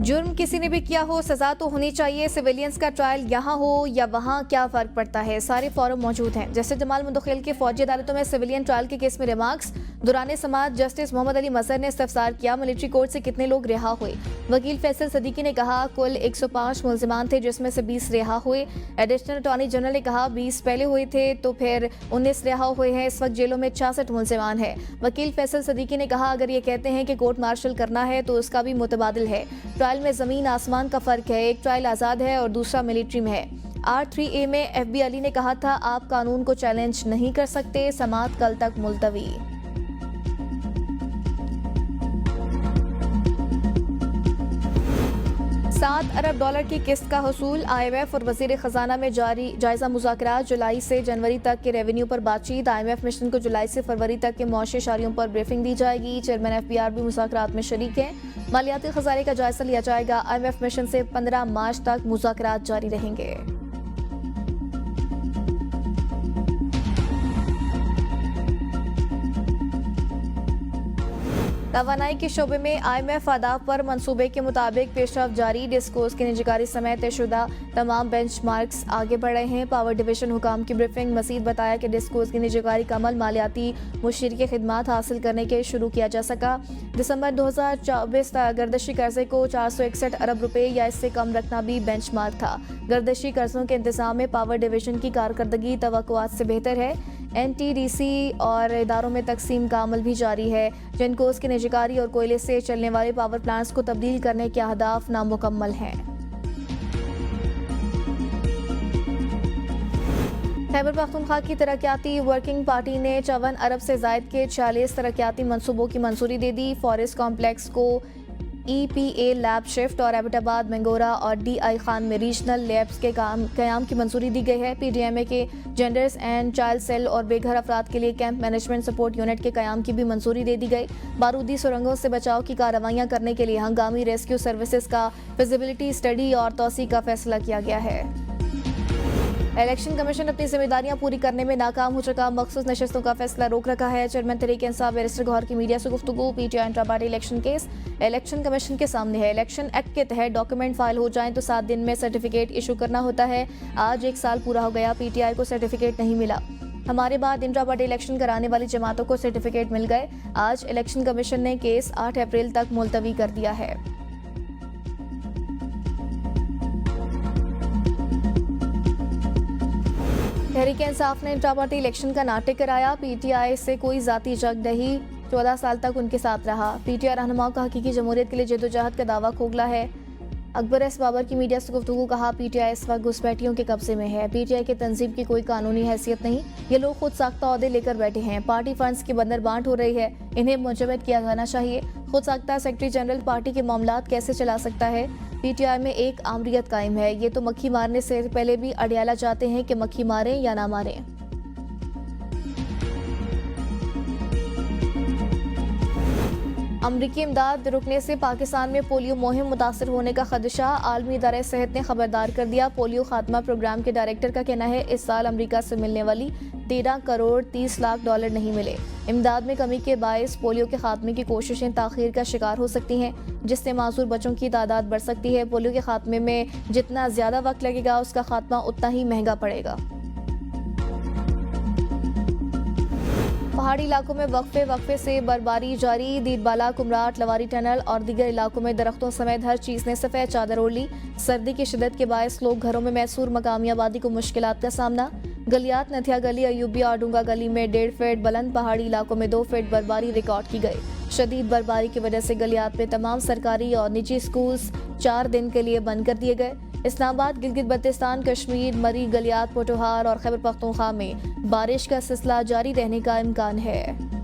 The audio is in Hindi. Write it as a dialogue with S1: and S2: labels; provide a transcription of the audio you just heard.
S1: जुर्म किसी ने भी किया हो, सजा तो होनी चाहिए। सिविलियंस का ट्रायल यहाँ हो या वहाँ, क्या फर्क पड़ता है? सारे फॉरम मौजूद हैं। जस्टिस जमाल मुंतखिल के फौजी अदालतों में सिविलियन ट्रायल के केस में रिमार्क्स। दौरान समाअत जस्टिस मोहम्मद अली मजहर ने इस्तफसार किया, मिलिट्री कोर्ट से कितने लोग रिहा हुए? वकील फैसल सदीकी ने कहा कुल 105 मुलजिमान थे, जिसमें से 20 रिहा हुए। एडिशनल अटॉर्नी जनरल ने कहा 20 पहले हुए थे तो फिर 19 रिहा हुए हैं। इस वक्त जेलों में 66 मुलजिमान हैं। वकील फैसल सदीकी ने कहा अगर ये कहते हैं कि कोर्ट मार्शल करना है तो उसका भी मुतबादिल है। ट्रायल में जमीन आसमान का फर्क है, एक ट्रायल आज़ाद है और दूसरा मिलिट्री में है। R3A में FB अली ने कहा था आप कानून को चैलेंज नहीं कर सकते। समाअत कल तक मुलतवी। $7 अरब की किस्त का हसूल। IMF और वजीर खजाना में जारी जायजा मुज़ाकरात। जुलाई से जनवरी तक के रेवेन्यू पर बातचीत। IMF मिशन को जुलाई से फरवरी तक के मुआशी इशारियों पर ब्रीफिंग दी जाएगी। चेयरमैन FBR भी मुज़ाकरात में शरीक हैं। मालियाती खजाने का जायजा लिया जाएगा। IMF मिशन से 15 मार्च तक मुज़ाकरात जारी रहेंगे। तवानाई के शोबे में IMF आदाब पर मंसूबे के मुताबिक पेशरफ जारी। डिस्कोर्स की निजकारी समेत तयशुदा तमाम बेंचमार्क्स आगे बढ़ रहे हैं। पावर डिवीजन हुकाम की ब्रीफिंग मजीद बताया कि डिस्कोर्स की निजकारी का अमल मालियाती मुशीर की खिदमात हासिल करने के शुरू किया जा सका। दिसंबर 2024 तक गर्दशी कर्जे को 461 अरब रुपए या इससे कम रखना भी बेंचमार्क था। गर्दशी कर्जों के इंतजाम में पावर डिवीजन की कारकर्दगी तवक्कुआत से बेहतर है। NTDC और इदारों में तकसीम का अमल भी जारी है। जेनकोस की निजकारी और कोयले से चलने वाले पावर प्लांट्स को तब्दील करने के अहदाफ नामुकम्मल हैं। खैबर पख्तूनख्वा की तरक्याती वर्किंग पार्टी ने 54 अरब से जायद के 46 तरक्याती मंसूबों की मंजूरी दे दी। फॉरेस्ट कॉम्प्लेक्स को EPA लैब शिफ्ट और एबटाबाद, मंगोरा और DI खान में रीजनल लैब्स के क़याम की मंजूरी दी गई है। PDMA के जेंडर्स एंड चाइल्ड सेल और बेघर अफराद के लिए कैंप मैनेजमेंट सपोर्ट यूनिट के क़याम की भी मंजूरी दे दी गई। बारूदी सुरंगों से बचाव की कार्रवाइयाँ करने के लिए हंगामी रेस्क्यू सर्विसेज का फिजिबिलिटी स्टडी और तौसी का फैसला किया गया है। इलेक्शन कमीशन अपनी जिम्मेदारियां पूरी करने में नाकाम हो चुका। मखसूस नशस्तों का फैसला रोक रखा है। चेयरमैन तहरीक इंसाफ बैरिस्टर गौहर की मीडिया से गुफ्तगू। PTI intra party election case election commission के सामने है। इलेक्शन एक्ट के तहत डॉक्यूमेंट फाइल हो जाएं तो 7 दिन में सर्टिफिकेट इशू करना होता है। आज 1 साल पूरा हो गया, PTI को सर्टिफिकेट नहीं मिला। हमारे बाद इंट्रा पार्टी इलेक्शन कराने वाली जमातों को सर्टिफिकेट मिल गए। आज इलेक्शन कमीशन ने केस 8 अप्रैल तक मुलतवी कर दिया है। तहरीक इंसाफ ने इंट्रा पार्टी इलेक्शन का नाटक कराया। PTI से कोई जाती जंग नहीं, 14 साल तक उनके साथ रहा। PTI रहनुमाओं का हकीकी जमहूरियत के लिए जदोजहद का दावा खोखला है। अकबर एस बाबर की मीडिया से गुफ्तगू। कहा PTI इस वक्त घुसपैठियों के कब्जे में है। PTI की तंजीम की कोई कानूनी हैसियत नहीं। ये लोग खुद साख्ता ओहदे लेकर बैठे हैं। पार्टी फंड्स की बंदर बांट हो रही है, इन्हें मुंजमद किया जाना चाहिए। खुद साख्ता सेक्रेटरी जनरल पार्टी के मामलात कैसे चला सकता है? PTI में एक आमरीत कायम है। ये तो मक्खी मारने से पहले भी अडियाला चाहते हैं कि मक्खी मारें या ना मारें। अमरीकी इमदाद रुकने से पाकिस्तान में पोलियो मुहिम मुतासर होने का खदशा। आलमी इदारे सेहत ने खबरदार कर दिया। पोलियो खात्मा प्रोग्राम के डायरेक्टर का कहना है इस साल अमरीका से मिलने वाली 13 करोड़ 30 लाख डॉलर नहीं मिले। इमदाद में कमी के बायस पोलियो के खात्मे की कोशिशें ताखीर का शिकार हो सकती हैं, जिससे मासूर बच्चों की तादाद बढ़ सकती है। पोलियो के खात्मे में जितना ज़्यादा वक्त लगेगा उसका खात्मा उतना ही महंगा पड़ेगा। पहाड़ी इलाकों में वक्फे से बर्फबारी जारी। दीदबाला, कुमराट, लवारी टनल और दीगर इलाकों में दरख्तों समेत हर चीज़ ने सफ़ेद चादर ओढ़ ली। सर्दी की शिद्दत के बायस लोग घरों में मैसूर। मकामी आबादी को मुश्किलात का सामना। गलियात नथिया गली, अयूबिया और डूंगा गली में 1.5 फीट बुलंद, पहाड़ी इलाकों में 2 फीट बर्फबारी रिकॉर्ड की गई। शदीद बर्फबारी की वजह से गलियात में तमाम सरकारी और निजी स्कूल्स 4 दिन के लिए बंद कर दिए गए। इस्लामाबाद, गिलगित बल्तिस्तान, कश्मीर, मरी, गलियात, पोठोहार और खैबर पख्तूनख्वा में बारिश का सिलसिला जारी रहने का इम्कान है।